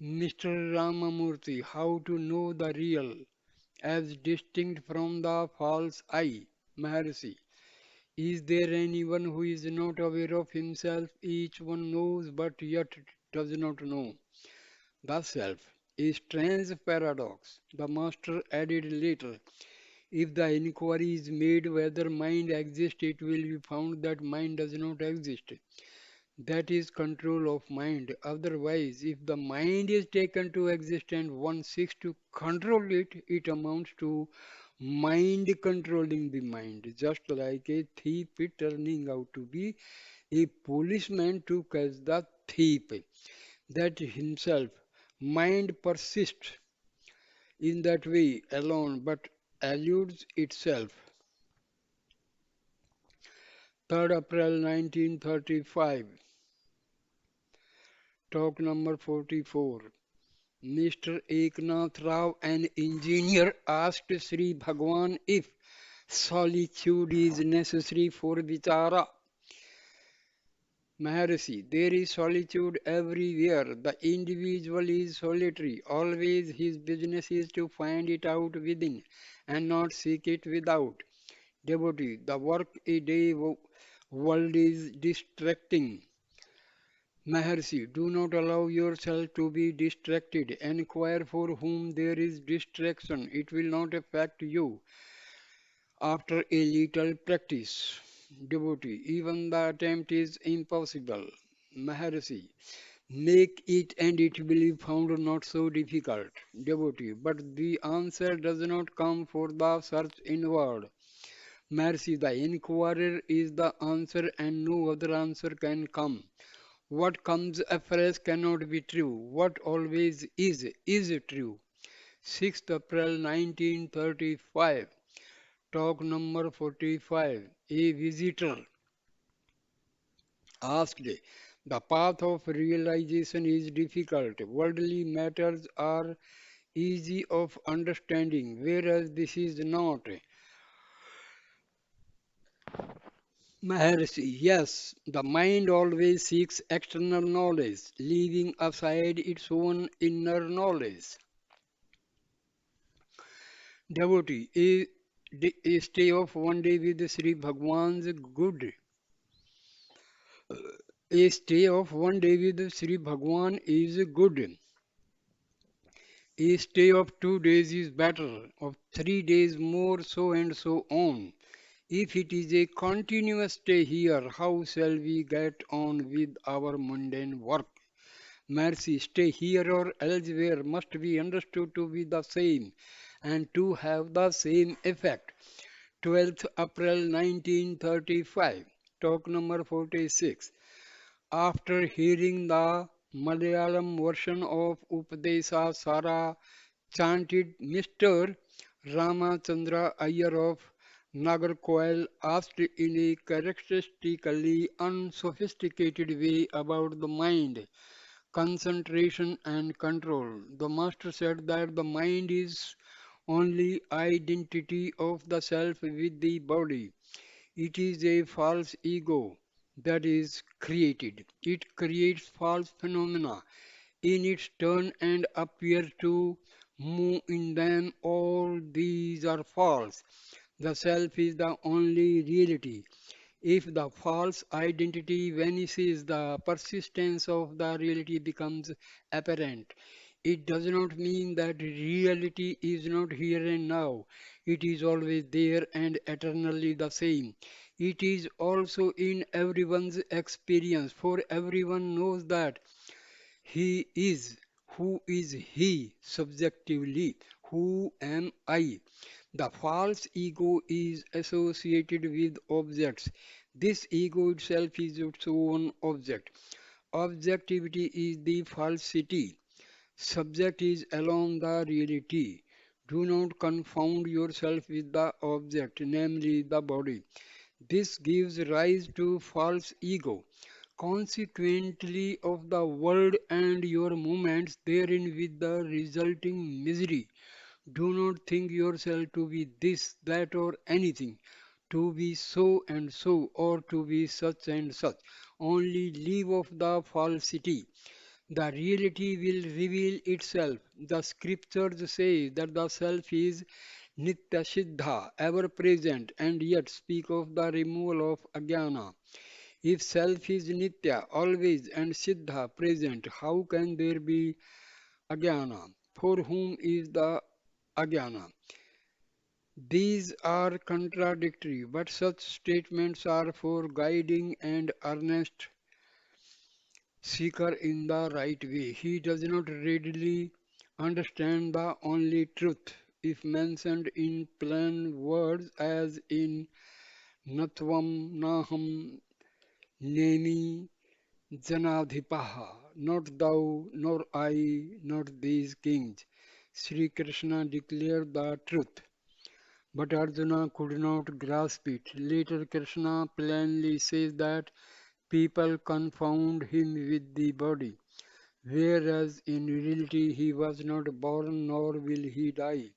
Mr. Ramamurthy, how to know the real as distinct from the false I? Maharshi, is there anyone who is not aware of himself? Each one knows but yet does not know. The self. A strange paradox. The master added later. If the inquiry is made whether mind exists, it will be found that mind does not exist. That is control of mind. Otherwise, if the mind is taken to exist and one seeks to control it, it amounts to mind controlling the mind, just like a thief turning out to be a policeman to catch the thief. That himself, mind persists in that way alone but eludes itself. 3rd April 1935, talk number 44. Mr. Eknath Rao, an engineer, asked Sri Bhagwan if Solitude is necessary for vichara. Maharshi, there is solitude everywhere. The individual is solitary. Always his business is to find it out within and not seek it without. Devotee, the work a day world is distracting. Maharshi, do not allow yourself to be distracted. Enquire for whom there is distraction. It will not affect you after a little practice. Devotee, even the attempt is impossible. Maharshi, make it and it will be found not so difficult. Devotee, but the answer does not come for the search inward. Mercy, the inquirer is the answer and no other answer can come. What comes afresh cannot be true. What always is true. 6th April 1935. Talk number 45. A visitor asked, the path of realization is difficult. Worldly matters are easy of understanding, whereas this is not. Maharshi, yes, the mind always seeks external knowledge, leaving aside its own inner knowledge. Devotee, a stay of one day with Sri Bhagwan's good. A stay of one day with Sri Bhagwan is good. A stay of 2 days is better, of 3 days more, so and so on. If it is a continuous stay here, how shall we get on with our mundane work? Mercy, stay here or elsewhere must be understood to be the same and to have the same effect. 12th April 1935, talk number 46. After hearing the Malayalam version of Upadesa Sara chanted, Mr. Ramachandra Iyer of Nagarkoil asked in a characteristically unsophisticated way about the mind, concentration and control. The master said that the mind is only identity of the self with the body. It is a false ego that is created. It creates false phenomena in its turn and appears to move in them. All these are false. The self is the only reality. If the false identity vanishes, the persistence of the reality becomes apparent. It does not mean that reality is not here and now. It is always there and eternally the same. It is also in everyone's experience, for everyone knows that he is. Who is he subjectively? Who am I? The false ego is associated with objects. This ego itself is its own object. Objectivity is the falsity. Subject is alone the reality. Do not confound yourself with the object, namely the body. This gives rise to false ego. Consequently, of the world and your movements therein with the resulting misery. Do not think yourself to be this, that, or anything, to be so and so, or to be such and such. Only leave off the falsity. The reality will reveal itself. The scriptures say that the self is Nitya Siddha, ever present, and yet speak of the removal of ajnana. If self is Nitya, always, and Siddha, present, how can there be ajnana? For whom is the ajnana? These are contradictory, but such statements are for guiding and earnest seeker in the right way. He does not readily understand the only truth, if mentioned in plain words as in Natvam Naham Nemi Janadhipaha, not thou, nor I, not these kings. Sri Krishna declared the truth. But Arjuna could not grasp it. Later, Krishna plainly says that people confound him with the body, whereas in reality he was not born nor will he die.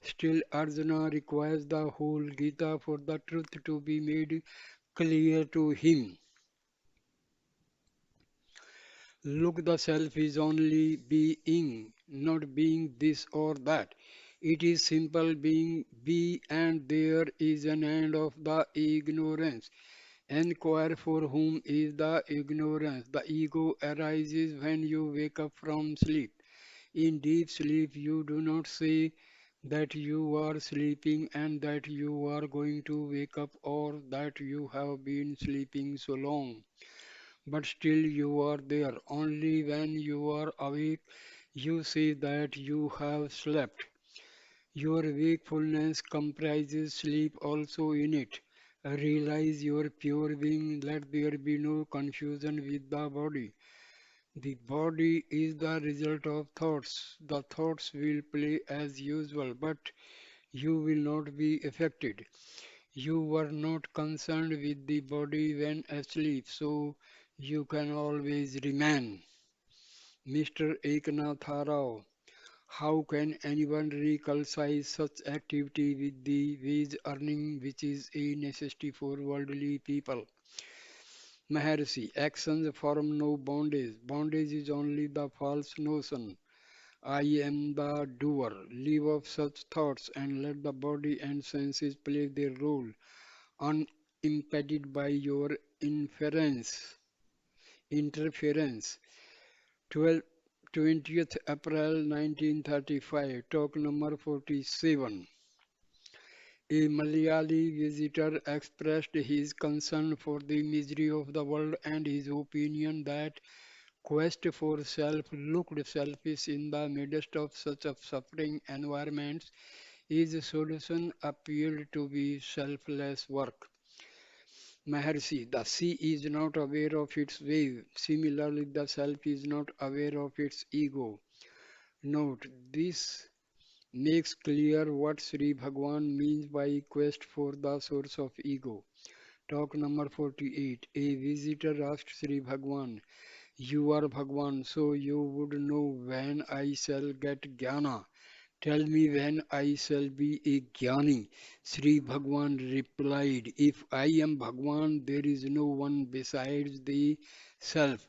Still, Arjuna requires the whole Gita for the truth to be made clear to him. Look, the self is only being, not being this or that. It is simple being, be, and there is an end of the ignorance. Enquire for whom is the ignorance. The ego arises when you wake up from sleep. In deep sleep, you do not say that you are sleeping and that you are going to wake up or that you have been sleeping so long. But still you are there. Only when you are awake, you say that you have slept. Your wakefulness comprises sleep also in it. Realize your pure being, let there be no confusion with the body. The body is the result of thoughts. The thoughts will play as usual, but you will not be affected. You were not concerned with the body when asleep, so you can always remain. Mr. Eknath Rao, how can anyone reconcile such activity with the wage earning which is a necessity for worldly people? Maharshi, actions form no bondage. Bondage is only the false notion. I am the doer. Live of such thoughts and let the body and senses play their role, unimpeded by your interference. 12, 20th April 1935, talk number 47. A Malayali visitor expressed his concern for the misery of the world and his opinion that quest for self looked selfish in the midst of such a suffering environments. His solution appeared to be selfless work. Maharshi, the sea is not aware of its wave. Similarly, the self is not aware of its ego. Note, this makes clear what Sri Bhagwan means by quest for the source of ego. Talk number 48. A visitor asked Sri Bhagwan, you are Bhagwan, so you would know when I shall get jnana. Tell me when I shall be a jnani. Sri Bhagwan replied, if I am Bhagwan, there is no one besides the self.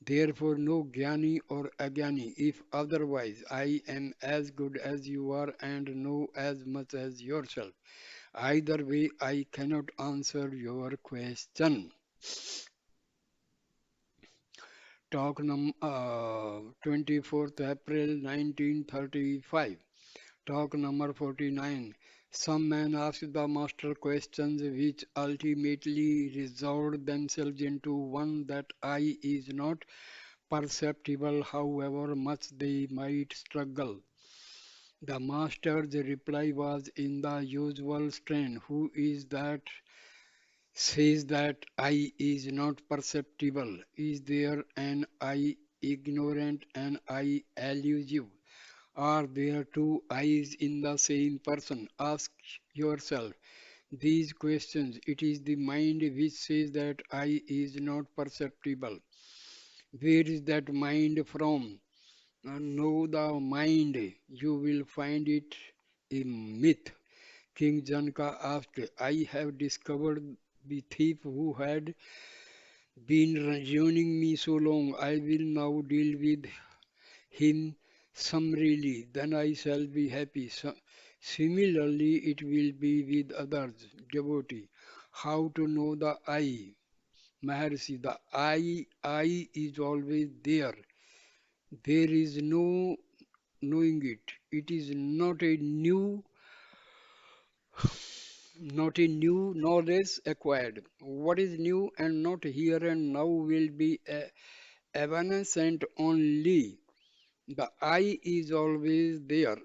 Therefore, no jnani or ajnani. If otherwise, I am as good as you are and know as much as yourself. Either way, I cannot answer your question. Talk 24th April 1935. Talk number 49. Some men ask the master questions which ultimately resolve themselves into one that I is not perceptible, however much they might struggle. The master's reply was in the usual strain. Who is that says that I is not perceptible? Is there an I ignorant and I elusive? Are there two eyes in the same person? Ask yourself these questions. It is the mind which says that I is not perceptible. Where is that mind from? Know the mind. You will find it a myth. King Janka asked, I have discovered the thief who had been ruining me so long. I will now deal with him summarily, then I shall be happy. Similarly, it will be with others. Devotee. How to know the I? Maharshi, the I is always there. There is no knowing it. It is not a new knowledge acquired. What is new and not here and now will be evanescent only. The I is always there.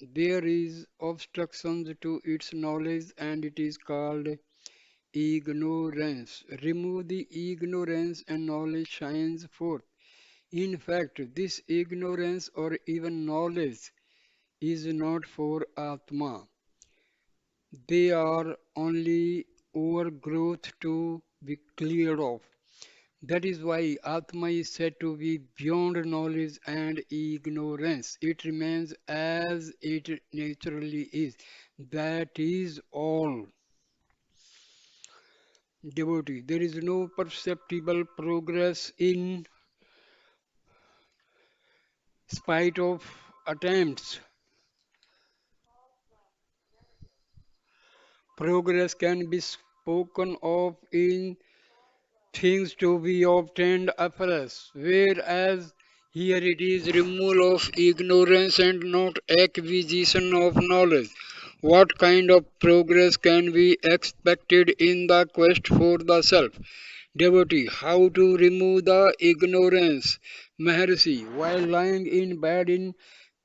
There is obstructions to its knowledge and it is called ignorance. Remove the ignorance and knowledge shines forth. In fact, this ignorance or even knowledge is not for Atma. They are only overgrowth to be cleared off. That is why Atma is said to be beyond knowledge and ignorance. It remains as it naturally is. That is all. Devotee, there is no perceptible progress in spite of attempts. Progress can be spoken of in things to be obtained afresh, whereas here it is removal of ignorance and not acquisition of knowledge. What kind of progress can be expected in the quest for the self? Devotee, how to remove the ignorance? Maharshi, while lying in bed in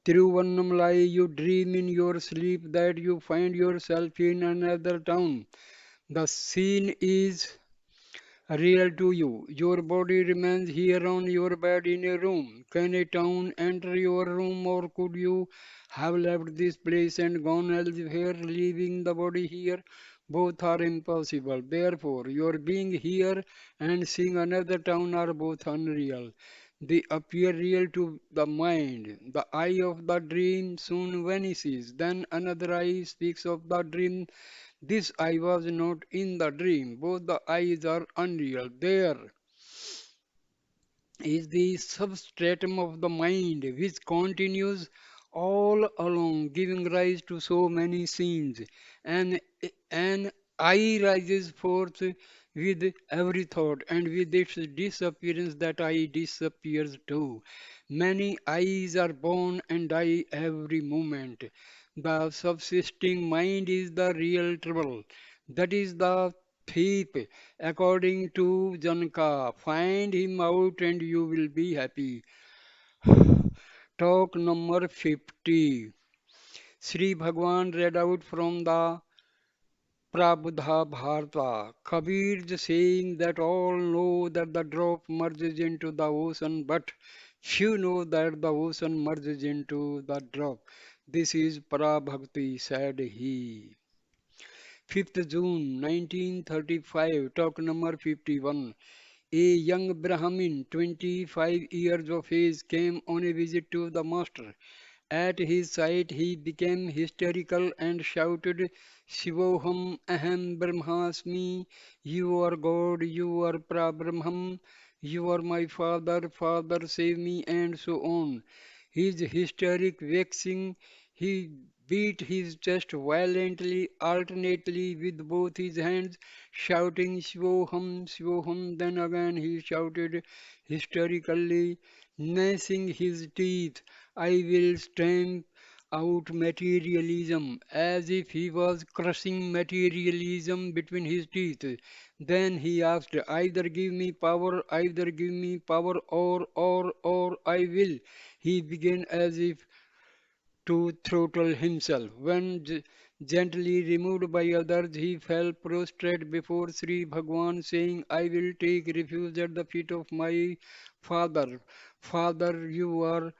Tiruvannamalai, you dream in your sleep that you find yourself in another town. The scene is real to you. Your body remains here on your bed in a room. Can a town enter your room, or could you have left this place and gone elsewhere, leaving the body here? Both are impossible. Therefore, your being here and seeing another town are both unreal. They appear real to the mind. The eye of the dream soon vanishes. Then another eye speaks of the dream. This I was not in the dream. Both the eyes are unreal. There is the substratum of the mind which continues all along, giving rise to so many scenes. And an I rises forth with every thought, and with its disappearance, that I disappears too. Many eyes are born and die every moment. The subsisting mind is the real trouble. That is the thief, according to Janka. Find him out and you will be happy. Talk number 50. Sri Bhagwan read out from the Prabhuddha Bharata. Kabir saying that all know that the drop merges into the ocean, but few know that the ocean merges into the drop. This is Parabhakti, said he. 5th June 1935, talk number 51. A young Brahmin, 25 years of age, came on a visit to the master. At his sight, he became hysterical and shouted, Shivoham Aham Brahmasmi, you are God, you are Prabrahman, you are my father, father save me, and so on. His hysteric vexing, he beat his chest violently, alternately with both his hands, shouting Shivoham, Shivoham. Then again he shouted hysterically, gnashing his teeth, I will stamp out materialism, as if he was crushing materialism between his teeth. Then he asked, either give me power, or I will. He began as if to throttle himself. When gently removed by others, he fell prostrate before Sri Bhagwan, saying, I will take refuge at the feet of my father. Father, you are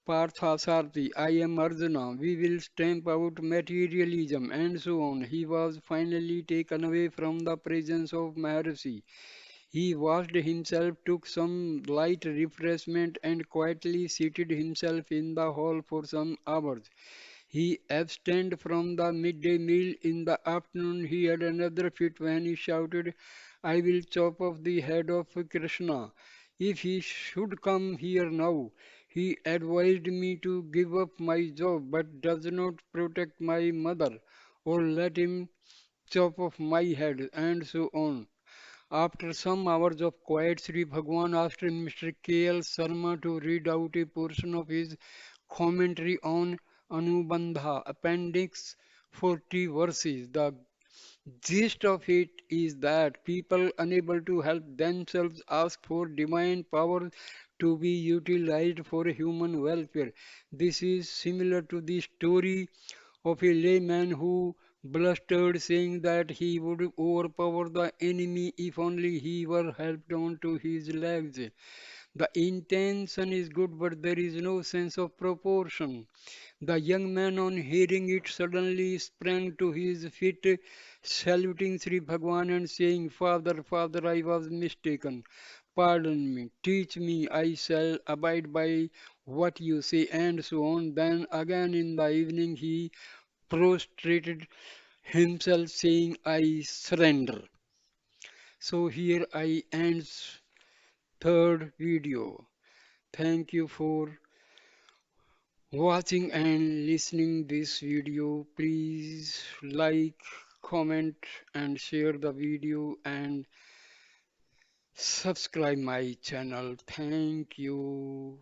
Parthasarthi, I am Arjuna. We will stamp out materialism, and so on. He was finally taken away from the presence of Maharshi. He washed himself, took some light refreshment, and quietly seated himself in the hall for some hours. He abstained from the midday meal. In the afternoon, he had another fit when he shouted, I will chop off the head of Krishna. If he should come here now, he advised me to give up my job, but does not protect my mother, or let him chop off my head, and so on. After some hours of quiet, Sri Bhagwan asked Mr. K.L. Sharma to read out a portion of his commentary on Anubandha, appendix 40 verses. The gist of it is that people unable to help themselves ask for divine power to be utilized for human welfare. This is similar to the story of a layman who blustered, saying that he would overpower the enemy if only he were helped on to his legs. The intention is good, but there is no sense of proportion. The young man, on hearing it, suddenly sprang to his feet, saluting Sri Bhagwan and saying, Father, Father, I was mistaken. Pardon me, teach me, I shall abide by what you say, and so on. Then again in the evening he prostrated himself, saying, I surrender. So here I ends third video. Thank you for watching and listening this video. Please like, comment and share the video and subscribe my channel. Thank you.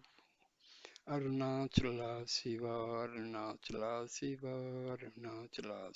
Arunachala Shiva, Arunachala Shiva, Arunachala